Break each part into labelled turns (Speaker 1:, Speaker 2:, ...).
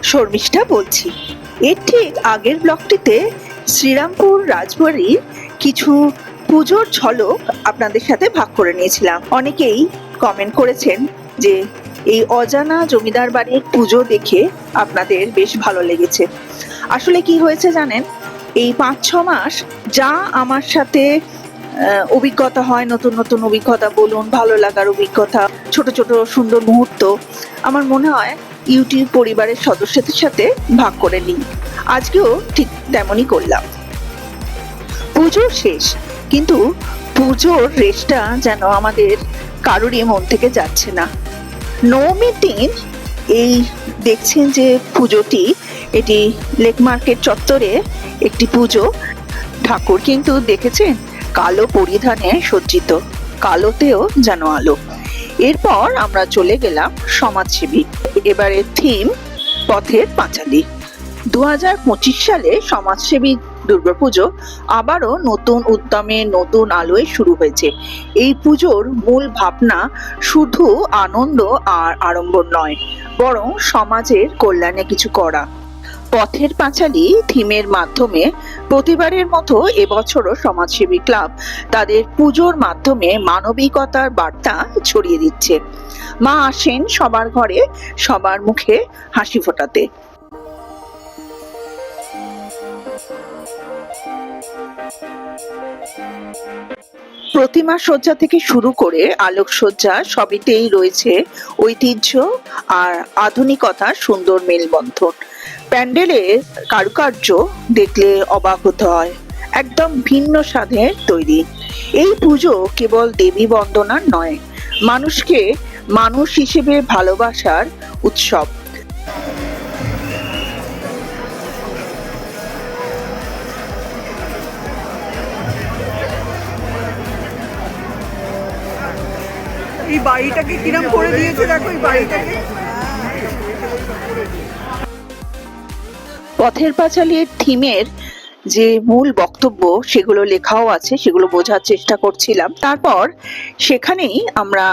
Speaker 1: শর্মিষ্ঠা বলছি। এর ঠিক আগের ব্লগটিতে শ্রীরামপুর রাজবাড়ির কিছু পুজোর ঝলক আপনাদের সাথে ভাগ করে নিয়েছিলাম। অনেকেই কমেন্ট করেছেন যে এই অজানা জমিদার বাড়ির পুজো দেখে আপনাদের বেশ ভালো লেগেছে। আসলে কি হয়েছে জানেন, এই 5-6 মাস যা আমার সাথে অভিজ্ঞতা হয়, নতুন নতুন অভিজ্ঞতা বলুন, ভালো লাগার অভিজ্ঞতা, ছোট ছোট সুন্দর মুহূর্ত, আমার মনে হয় ইউটিউব পরিবারের সদস্যদের সাথে ভাগ করে নিই। আজকেও ঠিক তেমনই করলাম। পুজো শেষ, কিন্তু পুজোর রেশটা যেন আমাদের কারোরই মন থেকে যাচ্ছে না। নবমীর দিন এই দেখছেন যে পুজোটি, এটি লেক মার্কেট চত্বরে একটি পুজো। ঠাকুর কিন্তু দেখেছেন কালো পরিধানে সজ্জিত, কালোতেও যেন আলো। এরপর আমরা চলে গেলাম সমাজসেবী। এবারের থিম পথের পাঁচালী। 2025 সালে সমাজসেবী দুর্গাপুজো আবারও নতুন উদ্যমে, নতুন আলোয় শুরু হয়েছে। এই পুজোর মূল ভাবনা শুধু আনন্দ আর আড়ম্বর নয়, বরং সমাজের কল্যাণে কিছু করা। পথের পাঁচালী থিমের মাধ্যমে প্রতিবারের মতো এবছরও সমাজসেবী ক্লাব তাদের পুজোর মাধ্যমে মানবিকতার বার্তা ছড়িয়ে দিচ্ছে। মা আসেন সবার ঘরে, সবার মুখে হাসি ফোটাতে। প্রতিমা সজ্জা থেকে শুরু করে আলোকসজ্জা সবইতেই রয়েছে ঐতিহ্য আর আধুনিকতার সুন্দর মেলবন্ধন। প্যান্ডেলের কারুকার্য দেখলে অবাক হতে হয়, একদম ভিন্ন স্বাদের তৈরি। এই পুজো কেবল দেবী বন্দনার নয়, মানুষকে মানুষ হিসেবে ভালোবাসার উৎসব।
Speaker 2: এই বাড়িটাকে কিরম করে দিয়েছে দেখো, এই বাড়িটাকে।
Speaker 1: পথের পাঁচালীর থিমের যে মূল বক্তব্য সেগুলো লেখাও আছে, সেগুলো বোঝার চেষ্টা করছিলাম। তারপর সেখানেই আমরা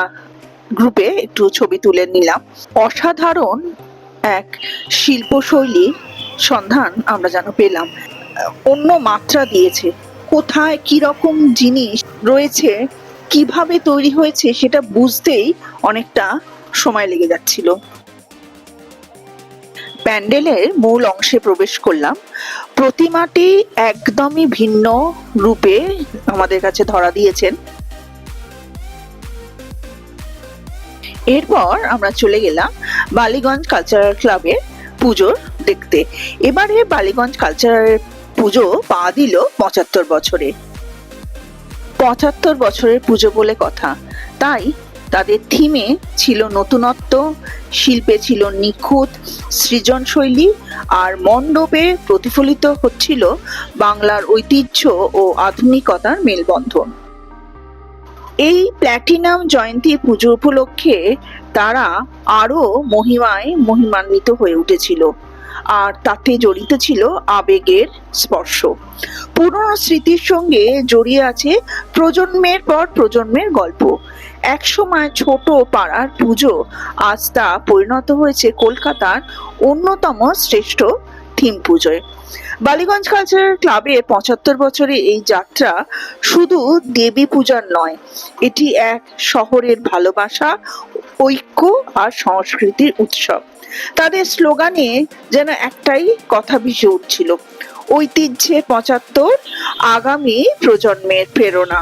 Speaker 1: গ্রুপে একটু ছবি তুলে নিলাম। অসাধারণ এক শিল্পশৈলীর সন্ধান আমরা যেন পেলাম, অন্য মাত্রা দিয়েছে। কোথায় কি রকম জিনিস রয়েছে, কিভাবে তৈরি হয়েছে সেটা বুঝতেই অনেকটা সময় লেগে যাচ্ছিল। প্যান্ডেলের মূল অংশে প্রবেশ করলাম। প্রতিমাটি একদমই ভিন্ন রূপে আমাদের কাছে ধরা দিয়েছেন। এরপর আমরা চলে গেলাম বালিগঞ্জ কালচারাল ক্লাবে পুজোর দেখতে। এবারে বালিগঞ্জ কালচারাল পুজো পা দিল 75 বছরে। 75 বছরের পুজো বলে কথা, তাই তাদের থিমে ছিল নতুনত্ব, শিল্পে ছিল নিখুঁত সৃজনশৈলী, আর মণ্ডপে প্রতিফলিত হচ্ছিল বাংলার ঐতিহ্য ও আধুনিকতার মেলবন্ধন। এই প্ল্যাটিনাম জয়ন্তী পুজো উপলক্ষে তারা আরো মহিমায় মহিমান্বিত হয়ে উঠেছিল, আর তাতে জড়িত ছিল আবেগের স্পর্শ। পুরনো স্মৃতির সঙ্গে জড়িয়ে আছে প্রজন্মের পর প্রজন্মের গল্প। একসময় ছোট পাড়ার পুজো, আজ তা পরিণত হয়েছে কলকাতার অন্যতম শ্রেষ্ঠ থিম পুজোয়। বালিগঞ্জ কালচারাল ক্লাবের 75 বছরে এই যাত্রা শুধু দেবী পূজার নয়, এটি এক শহরের ভালোবাসা, ঐক্য আর সংস্কৃতির উৎসব। তাদের স্লোগানে যেন একটাই কথা ভেসে উঠছিল, ঐতিহ্যে 75, আগামী প্রজন্মের প্রেরণা।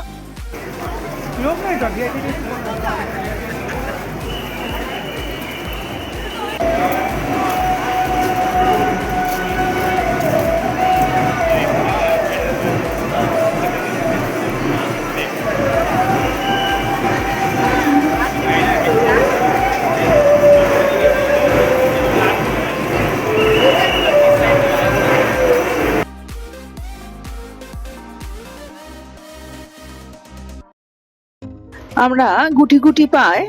Speaker 1: আমরা গুটি গুটি পায়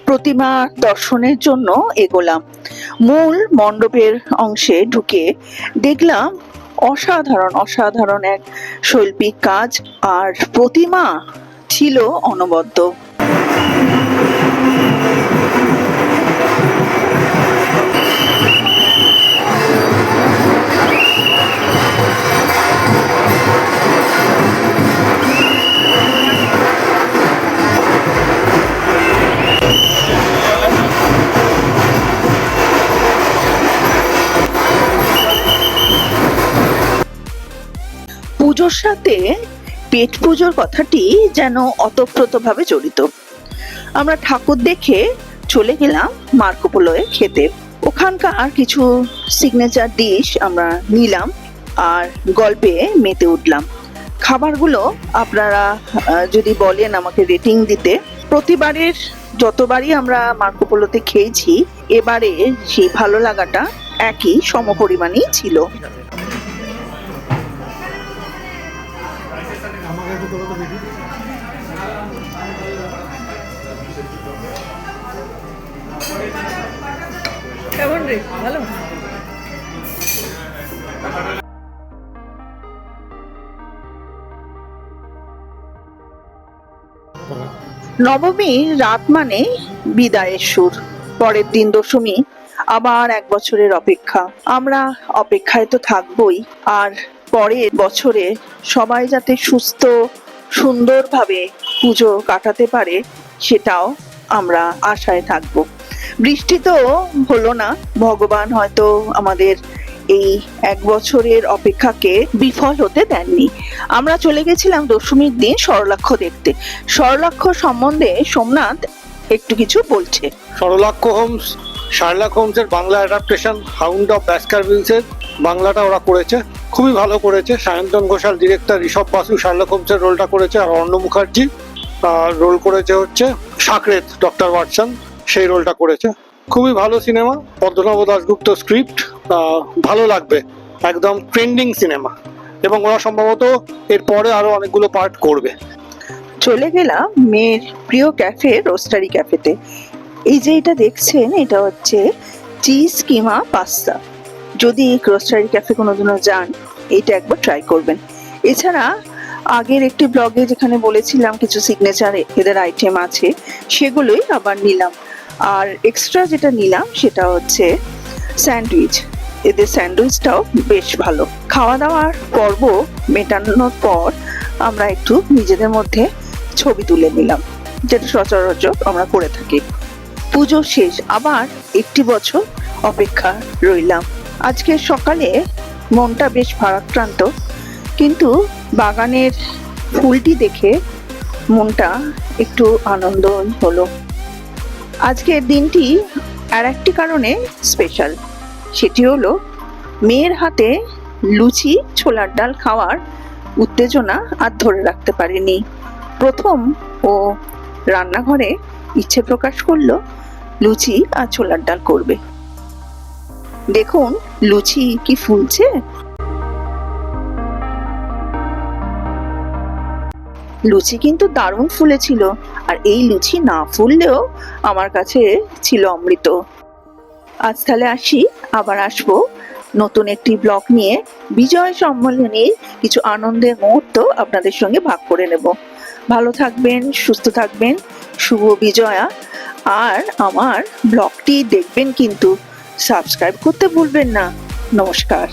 Speaker 1: প্রতিমা দর্শনের জন্য এগোলাম। মূল মণ্ডপের অংশে ঢুকে দেখলাম অসাধারণ অসাধারণ এক শৈল্পিক কাজ, আর প্রতিমা ছিল অনবদ্য। পুজোর সাথে পেট পুজোর কথাটি যেন ওতপ্রোতভাবে জড়িত। আমরা ঠাকুর দেখে চলে গেলাম মার্কোপোলোয় খেতে। ওখানকার কিছু সিগনেচার ডিশ আমরা নিলাম আর গল্পে মেতে উঠলাম। খাবারগুলো আপনারা যদি বলেন আমাকে রেটিং দিতে, প্রতিবারের যতবারই আমরা মার্কোপোলোতে খেয়েছি এবারে সেই ভালো লাগাটা একই সমপরিমাণই ছিল।
Speaker 2: কেমন রে? ভালো?
Speaker 1: নবমীর রাত মানে বিদায়ের সুর। পরের দিন দশমী, আবার এক বছরের অপেক্ষা। আমরা অপেক্ষায় তো থাকবই, আর পরের বছরে সবাই যাতে সুস্থ সুন্দরভাবে পুজো কাটাতে পারে সেটাও আমরা আশায় থাকবো। বৃষ্টি তো হলো না, ভগবান হয়তো আমাদের এই এক বছরের অপেক্ষাকে বিফল হতে দেননি। আমরা চলে গেছিলাম দশমীর দিন সরলাক্ষ দেখতে। সরলাক্ষ সম্বন্ধে সোমনাথ একটু কিছু বলছে।
Speaker 3: সরলাক্ষ হোমস শার্লক হোমসের বাংলা অ্যাডাপ্টেশন হাউন্ড অফ ব্যাসকারভিলসের বাংলাটা ওরা করেছে, খুবই ভালো করেছে। সায়ন্তন ঘোষাল ডিরেক্টর, ঋষভ বাসু শার্লক হোমসের রোলটা করেছে, আর অর্ণ মুখার্জি রোল করেছে হচ্ছে সাকরেত, ডক্টর ওয়াটসন সেই রোলটা করেছে। খুবই ভালো সিনেমা, পদ্মনাভ দাশগুপ্ত স্ক্রিপ্ট, ভালো লাগবে, একদম ট্রেন্ডিং সিনেমা, এবং ওরা সম্ভবত এরপরে আরো অনেকগুলো পার্ট করবে।
Speaker 1: চলে গেলাম মেয়ের প্রিয় ক্যাফে, রোস্টারি ক্যাফেতে। এই যে এটা দেখছেন, এটা হচ্ছে চিজ কিমা পাস্তা। যদি রোস্টারি ক্যাফে কোনোদিনও যান, এইটা একবার ট্রাই করবেন। এছাড়া আগের একটি ব্লগে যেখানে বলেছিলাম কিছু সিগনেচার এদের আইটেম আছে, সেগুলোই আবার নিলাম। আর এক্সট্রা যেটা নিলাম সেটা হচ্ছে স্যান্ডউইচ। এদের স্যান্ডউইচটাও বেশ ভালো। খাওয়া দাওয়ার পর্ব মেটানোর পর আমরা একটু নিজেদের মধ্যে ছবি তুলে নিলাম, যেটা সচরাচর আমরা করে থাকি। পুজো শেষ, আবার একটি বছর অপেক্ষা রইলাম। আজকে সকালে মনটা বেশ ভারাক্রান্ত, কিন্তু বাগানের ফুলটি দেখে মনটা একটু আনন্দই হলো। আজকের দিনটি আর একটি কারণে স্পেশাল, সেটি হলো মেয়ের হাতে লুচি ছোলার ডাল খাওয়ার উত্তেজনা আর ধরে রাখতে পারেনি। প্রথম ও রান্নাঘরে ইচ্ছে প্রকাশ করলো লুচি আর ছোলার ডাল করবে। দেখুন লুচি কি ফুলছে। লুচি কিন্তু দারুণ ফুলেছিল, আর এই লুচি না ফুললেও আমার কাছে ছিল অমৃত। আজ তাহলে আসি, আবার আসবো নতুন একটি ব্লগ নিয়ে। বিজয় সম্মেলনীর কিছু আনন্দের মুহূর্ত আপনাদের সঙ্গে ভাগ করে নেব। ভালো থাকবেন, সুস্থ থাকবেন, শুভ বিজয়া। আর আমার ব্লগটি দেখবেন কিন্তু সাবস্ক্রাইব করতে ভুলবেন না। নমস্কার।